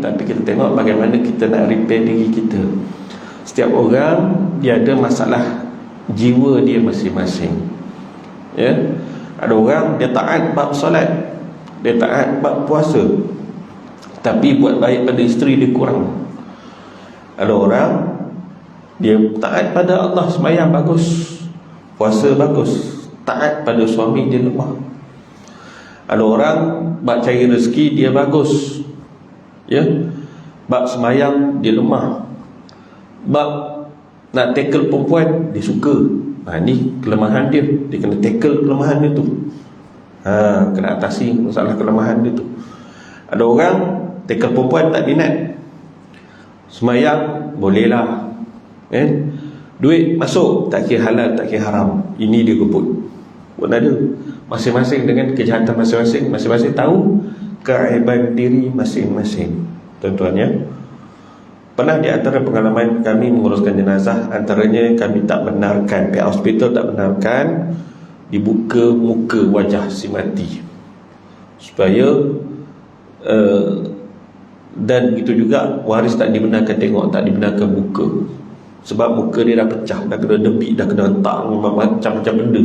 tapi kita tengok bagaimana kita nak repair diri kita. Setiap orang dia ada masalah jiwa dia masing-masing. Ya, ada orang dia taat bab solat, dia taat bab puasa, tapi buat baik pada isteri dia kurang. Ada orang dia taat pada Allah, sembahyang bagus, puasa bagus, taat pada suami dia lemah. Ada orang bab cari rezeki dia bagus, ya, bab sembahyang dia lemah, bab nak tackle perempuan dia suka. Ni kelemahan dia, dia kena tackle kelemahan dia tu. Kena atasi masalah kelemahan dia tu. Ada orang tackle perempuan tak minat, sembahyang bolehlah, duit masuk tak kira halal tak kira haram, ini dia kebut. Pun ada, masing-masing dengan kejahatan masing-masing, masing-masing tahu keaiban diri masing-masing. Tuan-tuan ya, pernah di antara pengalaman kami menguruskan jenazah, antaranya kami tak benarkan, pihak hospital tak benarkan dibuka muka wajah si mati, supaya dan begitu juga waris tak dibenarkan tengok, tak dibenarkan buka. Sebab muka dia dah pecah, dah kena debit, dah kena hentak macam-macam benda.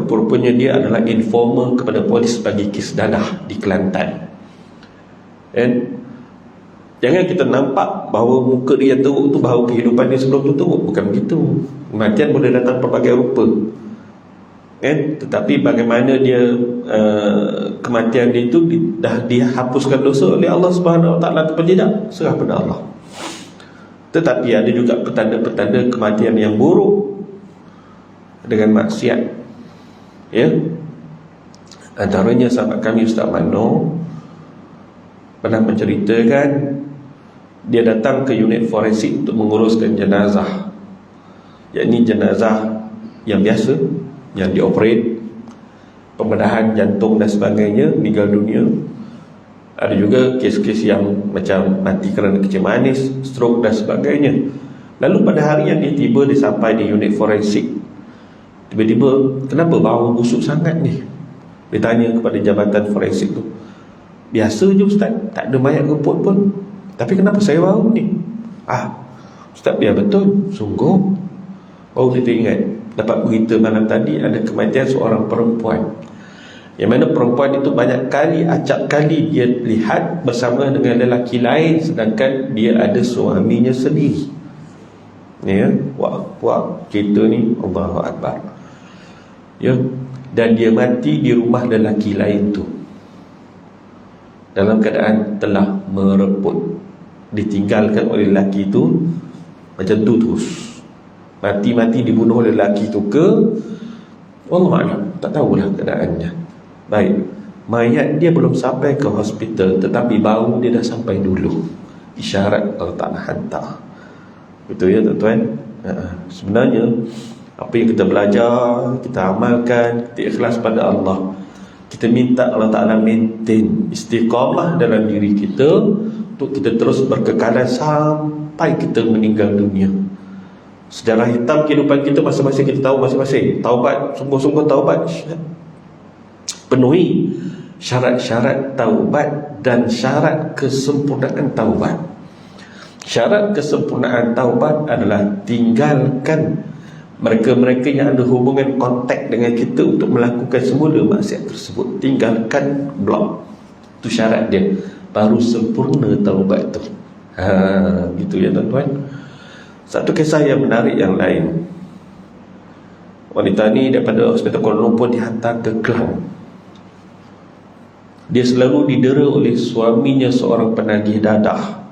Rupanya dia adalah informer kepada polis bagi kes dadah di Kelantan. Jangan kita nampak bahawa muka dia teruk tu bahawa kehidupan dia sebelum tu teruk. Bukan begitu. Kematian boleh datang pelbagai rupa, tetapi bagaimana dia kematian dia itu dah dihapuskan dosa oleh Allah Subhanahu Wa Taala atau tidak, serah pada Allah. Tetapi ada juga petanda-petanda kematian yang buruk dengan maksiat, ya. Antaranya sahabat kami Ustaz Mano pernah menceritakan dia datang ke unit forensik untuk menguruskan jenazah, yakni jenazah yang biasa, yang dioperate, pembedahan jantung dan sebagainya, meninggal dunia. Ada juga kes-kes yang macam mati kerana kencing manis, stroke dan sebagainya. Lalu pada hari yang dia tiba, dia sampai di unit forensik. Tiba-tiba, kenapa bau busuk sangat ni? Dia tanya kepada jabatan forensik tu. Biasa je Ustaz, tak ada mayat rumput pun, tapi kenapa saya bau ni? Ustaz, biar betul, sungguh. Baru kita ingat, dapat berita malam tadi ada kematian seorang perempuan, yang mana perempuan itu banyak kali, acap kali dia lihat bersama dengan lelaki lain, sedangkan dia ada suaminya sendiri. Ya, wah, cerita ni Allahu Akbar. Ya, dan dia mati di rumah lelaki lain tu dalam keadaan telah mereput, ditinggalkan oleh lelaki tu macam tu terus. Mati-mati dibunuh oleh lelaki tu ke, Wallahualam, tak tahulah keadaannya. Baik, mayat dia belum sampai ke hospital, tetapi bau dia dah sampai dulu. Isyarat Allah Ta'ala hantar. Betul ya tuan-tuan? Sebenarnya apa yang kita belajar, kita amalkan, kita ikhlas pada Allah, kita minta Allah Ta'ala maintain istiqamah dalam diri kita untuk kita terus berkekalan sampai kita meninggal dunia. Sejarah hitam kehidupan kita masing-masing kita tahu masing-masing. Taubat, sungguh-sungguh taubat, penuhi syarat-syarat taubat dan syarat kesempurnaan taubat. Syarat kesempurnaan taubat adalah tinggalkan mereka-mereka yang ada hubungan kontak dengan kita untuk melakukan semula maksiat tersebut. Tinggalkan blok. Itu syarat dia, baru sempurna taubat tu. Gitu ya tuan-tuan. Satu kisah yang menarik yang lain. Wanita ni daripada Hospital Kuala Lumpur dihantar ke Kelang. Dia selalu didera oleh suaminya, seorang penagih dadah.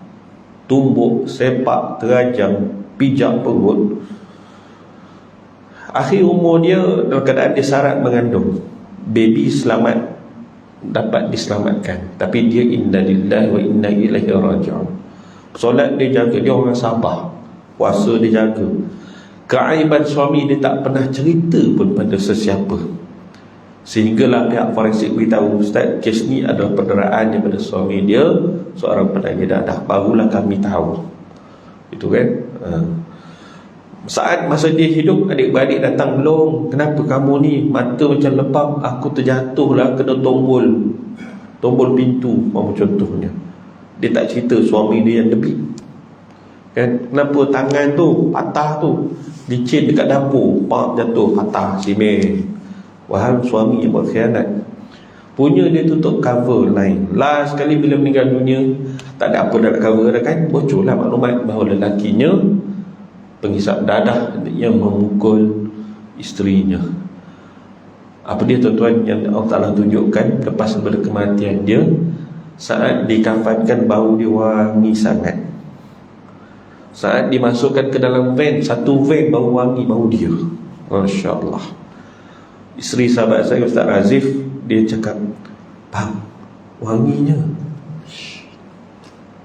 Tumbuk, sepak, terajang, pijak perut. Akhir umur dia dalam keadaan dia sarat mengandung. Baby selamat, dapat diselamatkan, tapi dia inna lillahi wa inna ilaihi raji'un. Solat dia jaga, dia orang sabar. Puasa dia jaga. Keaiban suami dia tak pernah cerita pun pada sesiapa. Sehinggalah pihak forensik beritahu, Ustaz, kes ni adalah penderaan daripada suami dia, seorang penagih dadah. Barulah kami tahu. Itu kan. Saat masa dia hidup, adik-beradik datang, belum, kenapa kamu ni mata macam lepap? Aku terjatuh lah, kena tombol pintu, mau contohnya. dia tak cerita suami dia yang debit kan. Kenapa tangan tu patah tu, licin dekat dapur, pak jatuh patah simen. Wahal suami yang buat khianat. Punya dia tutup cover lain. Last sekali bila meninggal dunia, tak ada apa nak cover dah kan, bocorlah maklumat bahawa lelakinya penghisap dadah yang memukul isterinya. Apa dia tuan-tuan yang Allah Ta'ala tunjukkan lepas daripada kematian dia, saat dikafankan bau dia wangi sangat. Saat dimasukkan ke dalam van, satu van bau wangi, bau dia. Masya Allah. Isteri sahabat saya Ustaz Razif, dia cakap, bang, wanginya.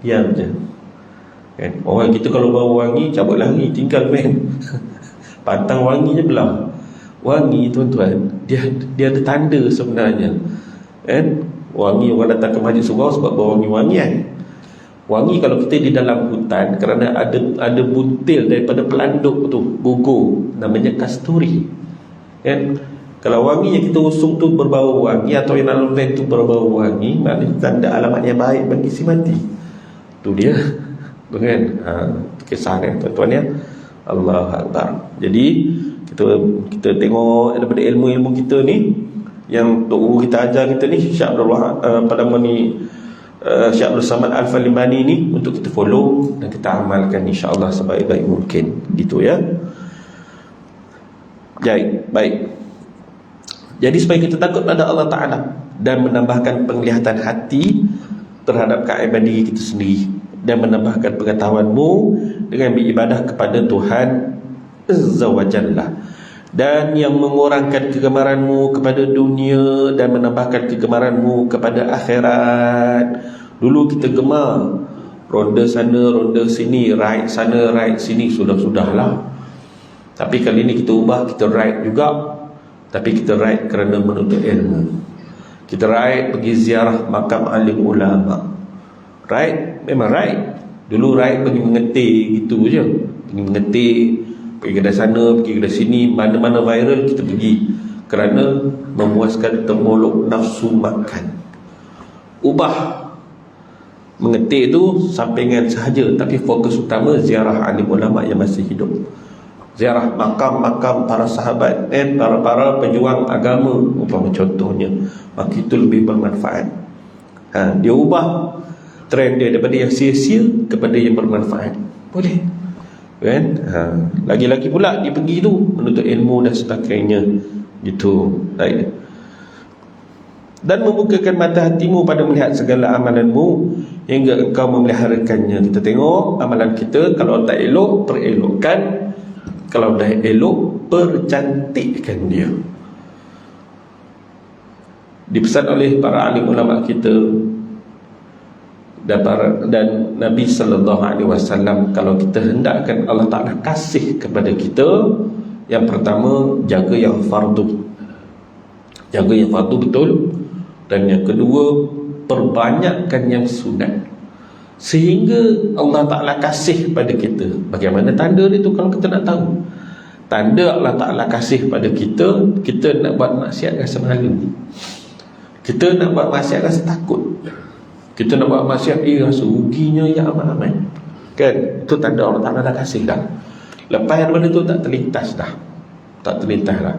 Diam je kan? Orang kita kalau bau wangi cabut lari, tinggal van. Pantang wanginya belah. Wangi tuan-tuan, dia ada tanda sebenarnya kan? Wangi orang datang ke masjid surau sebab bau wangi-wangi kan. Wangi kalau kita di dalam hutan, kerana ada butil daripada pelanduk tu gugur, namanya kasturi kan. Kalau wangi yang kita usung tu berbau wangi, atau yang dalam van tu berbau wangi, maknanya tanda alamat yang baik bagi si mati. Tu dia kan. Kisah dia tuan-tuan ya. Allahu Akbar. Jadi kita tengok daripada ilmu-ilmu kita ni yang Tok Guru kita ajar kita ni, Syekh Abdul Wahab pada ni Syekh Abdul Samad Al-Falimani ni, untuk kita follow dan kita amalkan insya-Allah sebaik-baik mungkin. Gitu ya. Baik. Jadi supaya kita takut pada Allah Ta'ala dan menambahkan penglihatan hati terhadap keaiban diri kita sendiri, dan menambahkan pengetahuanmu dengan beribadah kepada Tuhan Azza wa Jalla, dan yang mengurangkan kegemaranmu kepada dunia dan menambahkan kegemaranmu kepada akhirat. Dulu kita gemar ronda sana, ronda sini, ride sana, ride sini, sudah-sudahlah. Tapi kali ini kita ubah, kita ride juga, tapi kita ride kerana menuntut ilmu. Kita ride pergi ziarah makam alim ulama. Ride, memang ride. Dulu ride pergi mengetik gitu je, pergi mengetik, pergi kedai sana, pergi kedai sini, mana-mana viral kita pergi, kerana memuaskan temolok nafsu makan. Ubah mengetik tu sampingan sahaja, tapi fokus utama ziarah alim ulama yang masih hidup, ziarah makam-makam para sahabat dan para pejuang agama umpama contohnya. Maka itu lebih bermanfaat. Dia ubah trend dia daripada yang sia-sia kepada yang bermanfaat. Boleh kan? Lagi-lagi pula dia pergi tu menuntut ilmu dan sebagainya gitu. Baik. Dan membukakan mata hatimu pada melihat segala amalanmu hingga engkau memeliharakannya. Kita tengok amalan kita, kalau tak elok, perelokkan. Kalau dah elok, percantikkan dia. Dipesan oleh para alim ulama kita dan Nabi sallallahu alaihi wasallam, kalau kita hendakkan Allah Taala kasih kepada kita, yang pertama jaga yang fardu. Jaga yang fardu betul. Dan yang kedua, perbanyakkan yang sunat, sehingga Allah Ta'ala kasih pada kita. Bagaimana tanda dia tu kalau kita nak tahu? Tanda Allah Ta'ala kasih pada kita, kita nak buat maksiat rasa malu, kita nak buat maksiat rasa takut, kita nak buat maksiat rasa ruginya ya amat-amat kan. Itu tanda Allah Ta'ala dah kasih dah. Lepas daripada tu tak terlintas dah. Tak terlintas dah.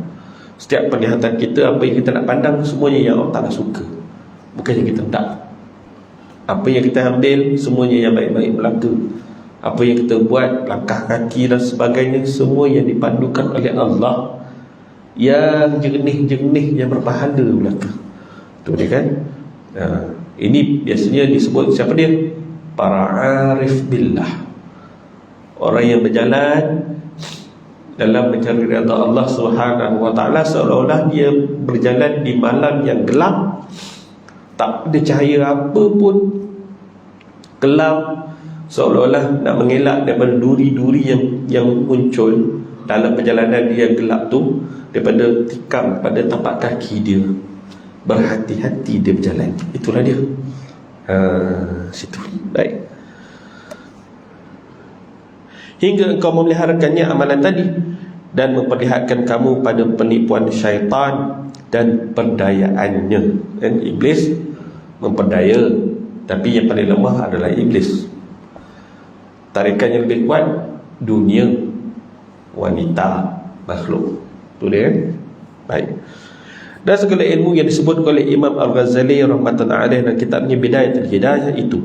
Setiap penglihatan kita, apa yang kita nak pandang, semuanya yang Allah Ta'ala suka, bukan yang kita tak. Apa yang kita ambil, semuanya yang baik-baik belaka. Apa yang kita buat, langkah kaki dan sebagainya, semua yang dipandukan oleh Allah, yang jernih-jernih, yang berpahala belaka. Itu dia kan. Ini biasanya disebut siapa dia? Para arif billah. Orang yang berjalan dalam mencari redha Allah Subhanahu wa Ta'ala, seolah-olah dia berjalan di malam yang gelap, tak ada cahaya apa pun, gelap, seolah-olah nak mengelak daripada duri-duri yang muncul dalam perjalanan dia gelap tu, daripada tikam pada tapak kaki dia. Berhati-hati dia berjalan. Itulah dia. Situ. Baik. Hingga engkau memeliharakannya amalan tadi, dan memperlihatkan kamu pada penipuan syaitan dan perdayaannya. Dan iblis memperdaya Tapi yang paling lemah adalah iblis. Tarikan yang lebih kuat dunia, wanita, makhluk. Itu dia. Baik. Dan segala ilmu yang disebut oleh Imam Al-Ghazali rahmatan alaih dan kitabnya Bidayatul Hidayah itu,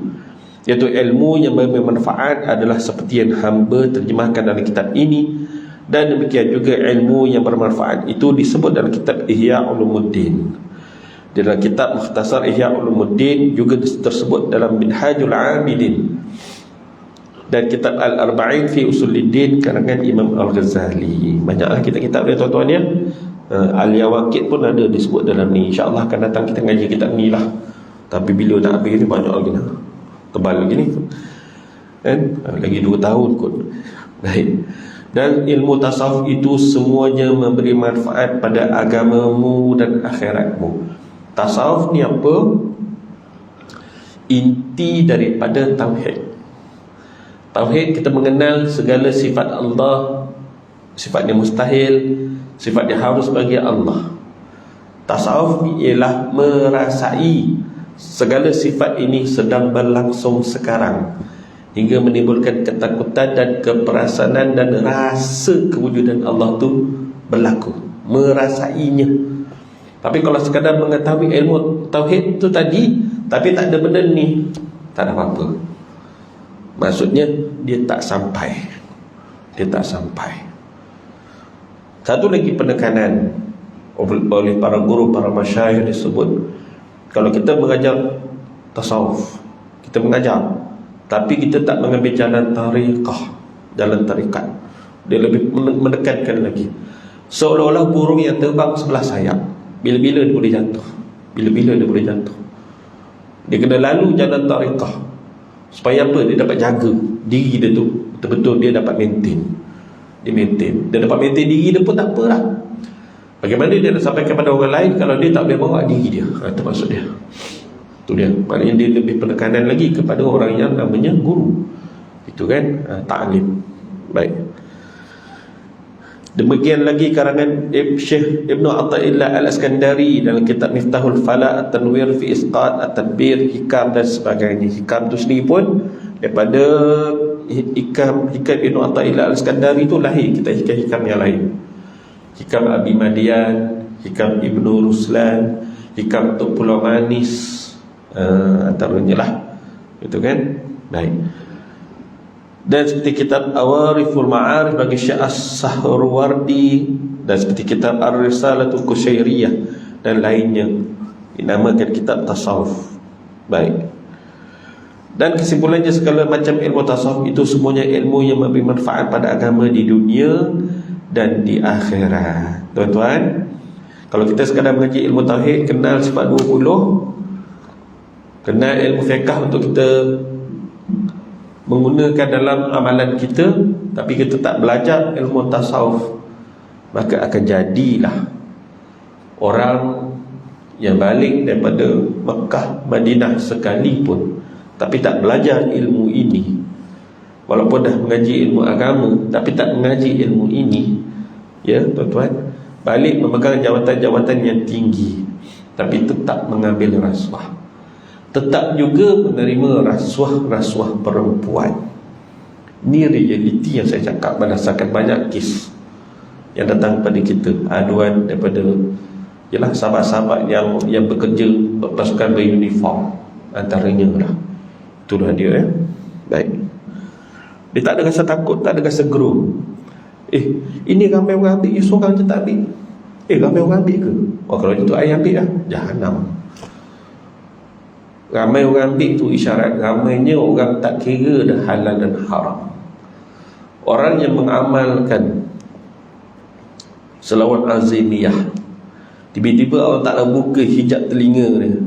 iaitu ilmu yang bermanfaat adalah seperti yang hamba terjemahkan dalam kitab ini. Dan demikian juga ilmu yang bermanfaat itu disebut dalam kitab Ihya Ulumuddin. Dalam kitab Mukhtasar Ihya Ulumuddin juga tersebut dalam Minhajul Abidin dan kitab Al-Arba'in fi Usuluddin karangan Imam Al-Ghazali. Banyaklah kitab-kitab dia tuan-tuan ya. Al-Yawaqid pun ada disebut dalam ni. InsyaAllah akan datang kita ngaji kitab ni lah. Tapi bila nak habis ni banyak lagi lah. Tebal lagi ni kan? Lagi 2 tahun kot. Baik. Dan ilmu tasawuf itu semuanya memberi manfaat pada agamamu dan akhiratmu. Tasawuf ni apa? Inti daripada tauhid. Tauhid kita mengenal segala sifat Allah, sifat yang mustahil, sifat yang harus bagi Allah. Tasawuf ialah merasai segala sifat ini sedang berlangsung sekarang, hingga menimbulkan ketakutan dan keperasanan dan rasa kewujudan Allah tu berlaku, merasainya. Tapi kalau sekadar mengetahui ilmu tauhid tu tadi, tapi tak ada benda ni, tak ada apa-apa. Maksudnya dia tak sampai. Dia tak sampai. Satu lagi penekanan oleh para guru, para masyayikh disebut, kalau kita mengajar tasawuf, kita mengajar, tapi kita tak mengambil jalan tariqah, jalan tarikat, dia lebih menekankan lagi. Seolah-olah burung yang terbang sebelah sayap, bila-bila dia boleh jatuh, bila-bila dia boleh jatuh. Dia kena lalu jalan tariqah. Supaya apa? Dia dapat jaga diri dia tu, betul-betul dia dapat maintain. Dia maintain. Dia dapat maintain diri dia pun tak apalah. Bagaimana dia nak sampai kepada orang lain kalau dia tak boleh bawa diri dia? Itu maksud dia. Itu dia. Maknanya dia lebih penekanan lagi kepada orang yang namanya guru. Itu kan, ta'lim. Baik. Demikian lagi karangan Syekh Ibnu Athaillah Al-Iskandari dalam kitab Miftahul Fala At-Tanwir fi Isqat At-Tadbir, hikam dan sebagainya. Hikam tu sendiri pun daripada hikam Ibnu Athaillah Al-Iskandari tu lahir kita hikam-hikam yang lain. Hikam Abi Madian, hikam Ibnu Ruslan, hikam Tok Pulau Manis, antaranya lah. Itu kan? Baik. Dan seperti kitab Awariful Ma'arif bagi Syekh As-Sahrawardi, dan seperti kitab Ar-Risalatul Qushairiyah dan lainnya, dinamakan kitab tasawuf. Baik. Dan kesimpulannya, segala macam ilmu tasawuf itu semuanya ilmu yang memberi manfaat pada agama di dunia dan di akhirat. Tuan-tuan, kalau kita sekadar mengaji ilmu tauhid, kenal sifat 20, kenal ilmu fiqh untuk kita menggunakan dalam amalan kita, tapi kita tak belajar ilmu tasawuf, maka akan jadilah orang yang balik daripada Mekah, Madinah sekalipun, tapi tak belajar ilmu ini, walaupun dah mengaji ilmu agama tapi tak mengaji ilmu ini, ya tuan-tuan, balik memegang jawatan-jawatan yang tinggi tapi tetap mengambil rasuah, tetap juga menerima rasuah perempuan. Ini realiti yang saya cakap berdasarkan banyak kes yang datang kepada kita, aduan daripada ialah sahabat-sahabat yang bekerja pasukan beruniform, antaranya lah. Itulah dia ya. Baik. Dia tak ada rasa takut, tak ada rasa gerung. Ini ramai orang ambil, seorang je tak ambil. Ramai orang ambil ke? Oh, kalau itu ayah ambil lah, jahanam. Ramai orang ambil tu isyarat ramainya orang tak kira dah halal dan haram. Orang yang mengamalkan selawat azimiyah, tiba-tiba Allah Ta'ala buka hijab telinga dia,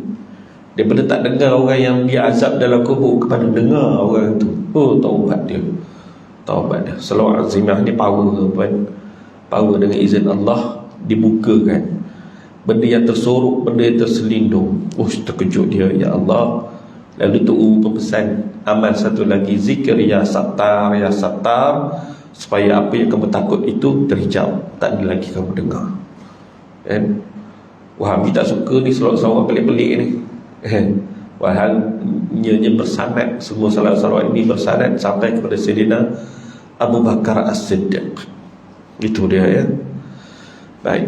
daripada tak dengar orang yang diazab dalam kubur kepada dengar orang tu. Oh, taubat dia. Taubat dia. Selawat azimiyah ni power kan? Power dengan izin Allah dibukakan. Benda yang tersorok, benda yang terselindung. Terkejut dia, ya Allah. Lalu tu pesan amal satu lagi, zikir ya sattar, ya sattar, supaya apa yang kamu takut itu terhijab, tak ada lagi kamu dengar. Kan? Wahabi tak suka ni selawat-selawat pelik-pelik ni. Walhalnya bersanad, semua salawat-salawat ini bersanad sampai kepada Sayyidina Abu Bakar As-Siddiq. Itu dia, ya. Baik.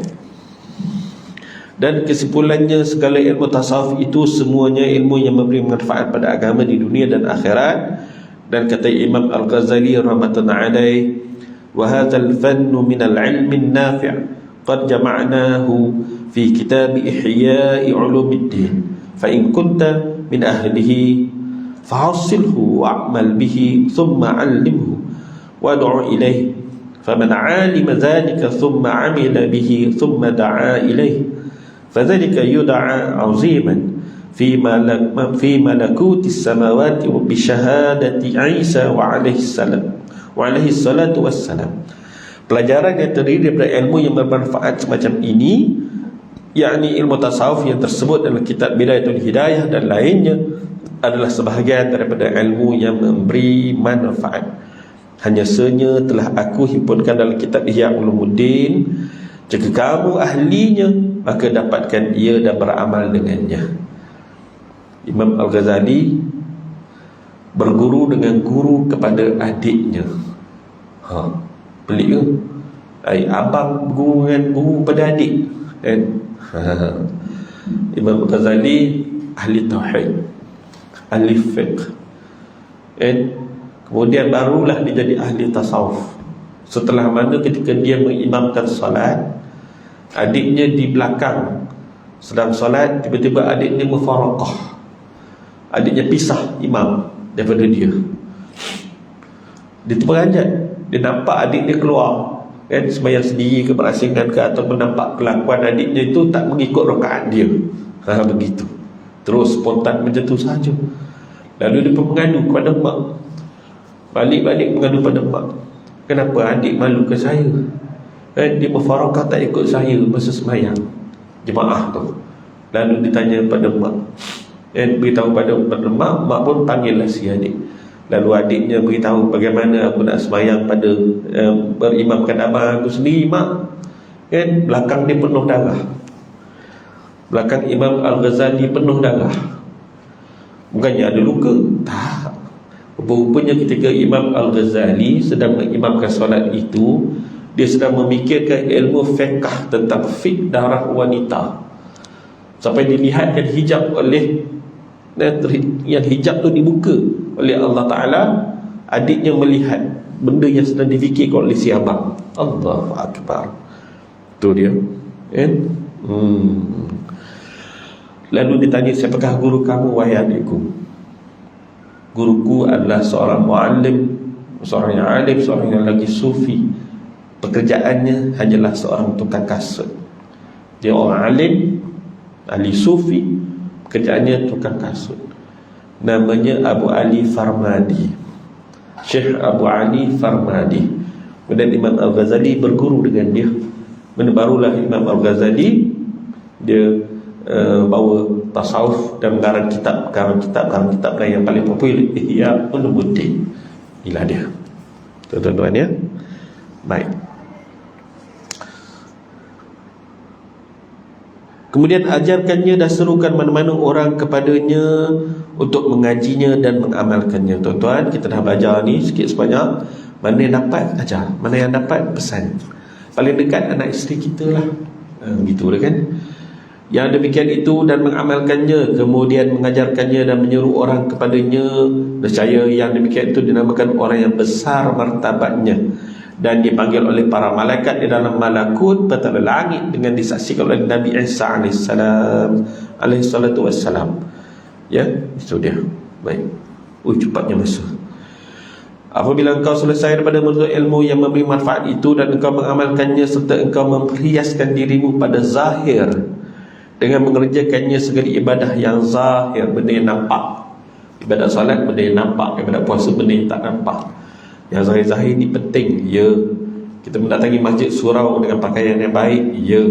Dan kesimpulannya, segala ilmu tasawuf itu semuanya ilmu yang memberi manfaat pada agama di dunia dan akhirat. Dan kata Imam Al-Ghazali rahmatullahi alaih, wa hadzal fannu min al-'ilmi an-nafi' qad jama'nahu fi kitab Ihya' Ulumuddin, fa in kunta min ahlihi fa'asilhu wa'mal bihi thumma 'allimhu wad'u ilayhi, faman 'alima dhalika thumma 'amila bihi thumma da'a ilayhi فذلك يدعى عظيما في ملكوت السماوات بشهادة عيسى وعليه الصلاة والسلام. Pelajaran yang terdiri daripada ilmu yang bermanfaat semacam ini, yakni ilmu tasawuf yang tersebut dalam kitab Bidayatul Hidayah dan lainnya, adalah sebahagian daripada ilmu yang memberi manfaat. Hanya saja telah aku himpunkan dalam kitab Ihya' Ulumuddin. Jika kamu ahlinya, maka dapatkan ia dan beramal dengannya. Imam Al-Ghazali berguru dengan guru kepada adiknya. Pelik ke? Abang berguru dengan guru pada adik, kan? Imam Al-Ghazali ahli tauhid, ahli fiqh, kan? Kemudian barulah dia jadi ahli tasawuf. Setelah mana ketika dia mengimamkan salat, adiknya di belakang sedang solat, tiba-tiba adiknya mufaraqah, adiknya pisah imam daripada dia. Dia terperanjat, dia nampak adik dia keluar, kan, sembahyang sendiri ke, berasingan ke, atau nampak kelakuan adiknya itu tak mengikut rakaat dia. Begitu, terus spontan macam tu saja. Lalu dia pun mengadu kepada mak, balik-balik mengadu pada mak, kenapa adik malukan saya? Dia berfarakah tak ikut saya masa sembahyang jemaah tu. Lalu ditanya pada mak, beritahu pada mak, mak pun panggillah si adik. Lalu adiknya beritahu bagaimana aku nak sembahyang pada berimamkan abang aku sendiri, mak. Belakang dia penuh darah, belakang Imam Al-Ghazali penuh darah. Bukannya ada luka, tak. Rupanya ketika Imam Al-Ghazali sedang mengimamkan solat itu, dia sedang memikirkan ilmu fiqh tentang fik darah wanita, sampai dilihatkan hijab oleh, yang hijab tu dibuka oleh Allah Ta'ala. Adiknya melihat benda yang sedang difikirkan oleh si abang. Allahu Akbar. Tu dia, kan? Lalu ditanya, siapakah guru kamu wahai adikku? Guruku adalah seorang muallim, seorang yang alim, seorang yang lagi sufi. Pekerjaannya hanyalah seorang tukang kasut. Dia orang alim, ahli sufi, pekerjaannya tukang kasut. Namanya Abu Ali Farmadi, Syekh Abu Ali Farmadi. Kemudian Imam Al-Ghazali berguru dengan dia. Barulah Imam Al-Ghazali dia bawa tasawuf dan mengarang kitab yang paling popular, Ihya' Ulumuddin. Inilah dia, tuan-tuan, ya. Baik. Kemudian ajarkannya dan serukan mana-mana orang kepadanya untuk mengajinya dan mengamalkannya. Tuan-tuan, kita dah belajar ni sikit sebanyak. Mana yang dapat, ajar. Mana yang dapat, pesan. Paling dekat anak isteri kita lah. Begitu lah, kan? Yang demikian itu dan mengamalkannya, kemudian mengajarkannya dan menyeru orang kepadanya, percaya yang demikian itu dinamakan orang yang besar martabatnya, dan dipanggil oleh para malaikat di dalam malakut petala langit dengan disaksikan oleh Nabi Isa alaihi salatu wassalam. Ya, itu dia. Baik. Cepatnya masa. Apabila engkau selesai daripada menuntut ilmu yang memberi manfaat itu dan engkau mengamalkannya serta engkau memperhiaskan dirimu pada zahir dengan mengerjakannya segala ibadah yang zahir, benda yang nampak. Ibadah salat benda yang nampak, ibadah puasa benda yang tak nampak. Yang zahir-zahir ni penting, ya. Kita mendatangi masjid surau dengan pakaian yang baik, ya.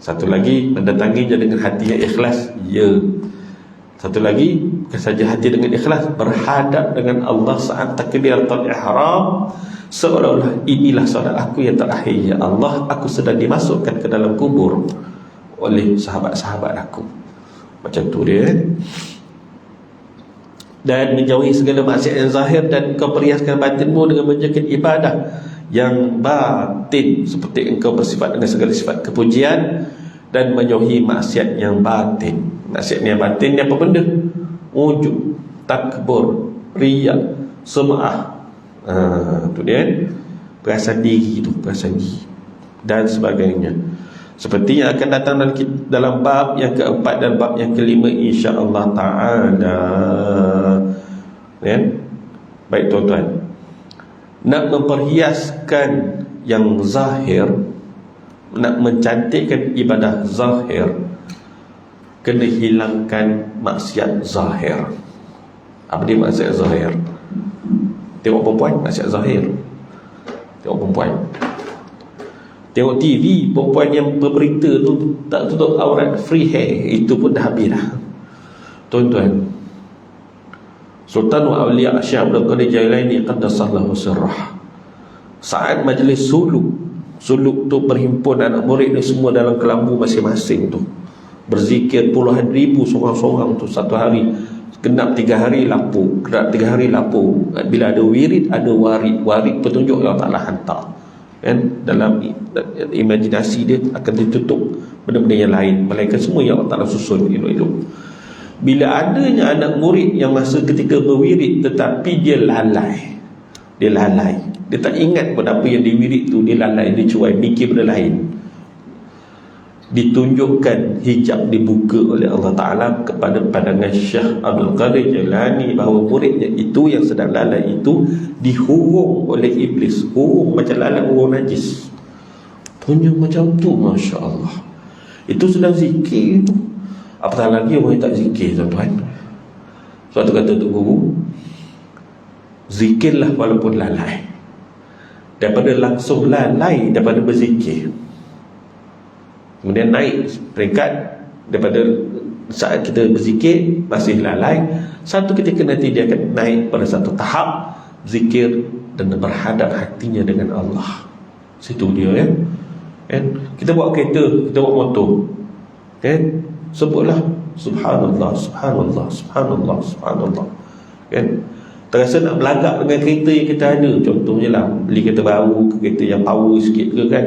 Satu lagi, mendatanginya dengan hati yang ikhlas, ya. Satu lagi, bukan saja hati dengan ikhlas, berhadap dengan Allah saat takbiratul ihram, seolah-olah inilah solat aku yang terakhir, ya Allah, aku sedang dimasukkan ke dalam kubur oleh sahabat-sahabat aku. Macam tu dia. dan menjauhi segala maksiat yang zahir, dan engkau perhiaskan batinmu dengan menjalankan ibadah yang batin seperti engkau bersifat dengan segala sifat kepujian, dan menjauhi maksiat yang batin. Maksiat yang batin ni apa benda? Ujub, takbur, riya, sum'ah, tu dia, perasaan diri tu, perasaan diri dan sebagainya, seperti yang akan datang dalam bab yang keempat dan bab yang kelima insya-Allah taala. Ya. Baik tuan-tuan, nak memperhiaskan yang zahir, nak mencantikkan ibadah zahir, kena hilangkan maksiat zahir. Apa dia maksiat zahir? Tengok perempuan, maksiat zahir. Tengok perempuan, tengok TV, perempuan yang berberita tu tak tutup aurat, free hair, itu pun dah habis dah. Tuan-tuan, Sultan wa Awliya Syekh Abdul Qadir Jailani qaddasallahu sirrah, saat majlis suluk tu berhimpun anak murid ni semua dalam kelambu masing-masing tu, berzikir puluhan ribu seorang-seorang tu satu hari, genap 3 hari lapu, genap 3 hari lapu. Bila ada wirid, ada warid petunjuk yang Allah Ta'ala hantar, kan? Dalam imajinasi dia akan ditutup benda-benda yang lain, melainkan semua yang Allah Ta'ala susun elok-elok. Bila adanya anak murid yang masa ketika berwirid tetapi dia lalai, dia tak ingat pun apa yang diwirid tu, dia lalai, dia cuai, mikir benda lain, ditunjukkan hijab dibuka oleh Allah Ta'ala kepada pandangan Syekh Abdul Qadir Jailani bahawa muridnya itu yang sedang lalai itu dihurung oleh iblis, hurung macam lalat hurung najis, tunjuk macam tu. Masya Allah, itu sedang zikir tu. Apatah lagi orang yang tak zikir, tuan-tuan. Suatu kata untuk guru, zikirlah walaupun lalai, daripada langsung lalai daripada berzikir. Kemudian naik peringkat daripada saat kita berzikir masih lalai, satu ketika nanti dia akan naik pada satu tahap zikir dan berhadap hatinya dengan Allah. Situ dia, kan? Kita bawa kereta, kita bawa motor, kan? Sebutlah subhanallah, subhanallah, subhanallah, subhanallah, kan? Terasa nak belagak dengan kereta yang kita ada, contohnya lah beli kereta baru, kereta yang power sikit ke, kan?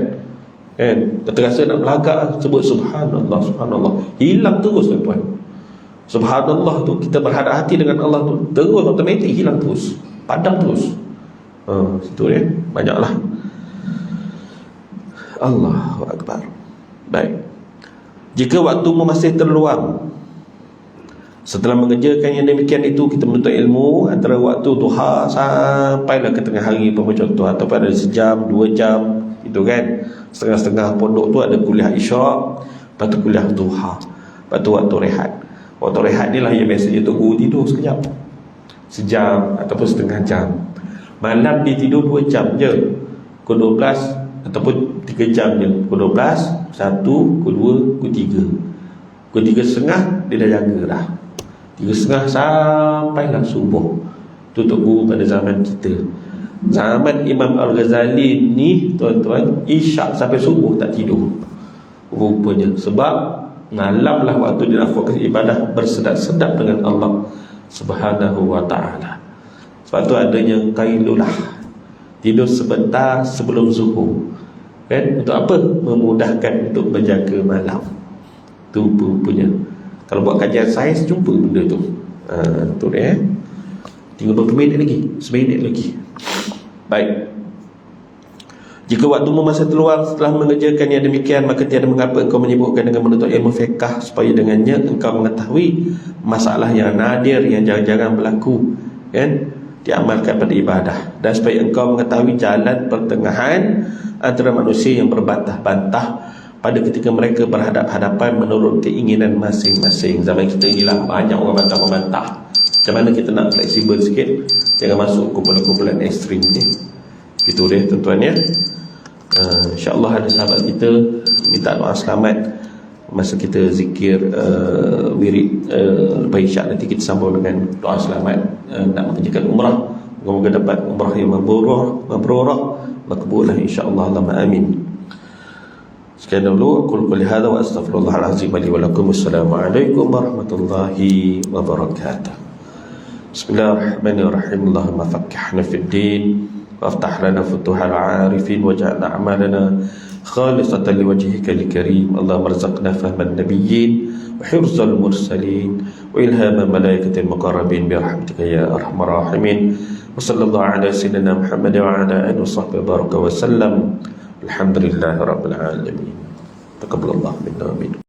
Terasa nak belagak, sebut subhanallah, subhanallah, hilang terus, tuan-tuan. Subhanallah tu, kita berhadap hati dengan Allah tu, terus automatik hilang terus, padam terus. Situ ya, banyaklah. Allahu Akbar. Baik, jika waktumu masih terluang, setelah mengerjakan yang demikian itu, kita menuntut ilmu antara waktu duha sampailah ke tengah hari, contoh, atau pada sejam, 2 jam, itu kan. Setengah-setengah pondok tu ada kuliah isyak, lepas tu kuliah duha, lepas tu waktu rehat. Waktu rehat ni lah yang biasanya Tok Guru tidur sekejap, sejam ataupun setengah jam. Malam dia tidur 2 jam je, pukul 12 ataupun 3 jam je, pukul 12, 1, pukul 2, pukul 3. Pukul 3.30 dia dah jaga dah, 3.30 sampailah subuh. Tu Tok Guru pada zaman kita. Zaman Imam Al-Ghazali ni, tuan-tuan, isyak sampai subuh tak tidur rupanya, sebab ngalamlah waktu dia lakukan ibadah bersedap-sedap dengan Allah Subhanahu wa ta'ala. Sebab tu adanya qailulah, tidur sebentar sebelum zuhur, kan? Untuk apa? Memudahkan untuk menjaga malam. Tu punya. Kalau buat kajian sains jumpa benda tu. Tu dia. Tinggal berapa minit lagi? 1 minit lagi. Baik. Jika waktumu masa terluang setelah mengerjakan yang demikian, maka tiada mengapa engkau menyibukkan dengan menuntut ilmu fiqh, supaya dengannya engkau mengetahui masalah yang nadir, yang jarang-jarang berlaku, kan? Diamalkan pada ibadah, dan supaya engkau mengetahui jalan pertengahan antara manusia yang berbantah-bantah pada ketika mereka berhadap-hadapan menurut keinginan masing-masing. Zaman kita inilah banyak orang bantah-membantah. Macam mana kita nak fleksibel sikit, jangan masuk kumpulan-kumpulan ekstrim ni. Gitu deh, tuan-tuan ya. InsyaAllah ada sahabat kita minta doa selamat masa kita zikir wirid lepas isyak. Nanti kita sambung dengan doa selamat nak mengerjakan umrah. Moga-moga dapat umrah yang mabrurah, makbulah insyaAllah. Allahumma amin. Sekian dulu aku qul hadza wa astaghfirullahal azim li wa lakum. Assalamualaikum warahmatullahi wabarakatuh. Bismillahirrahmanirrahim. Allahumma faqqihna fid din وافتح لنا فتوح العارفين واجعل أعمالنا خالصة لوجهك الكريم. اللهم ارزقنا فهم النبيين وحفظ المرسلين وإلهام الملائكة المقربين برحمتك يا أرحم الراحمين. وصلى الله على سيدنا محمد وعلى آله وصحبه وبارك وسلم. الحمد لله رب العالمين. تقبل الله منا ومنكم.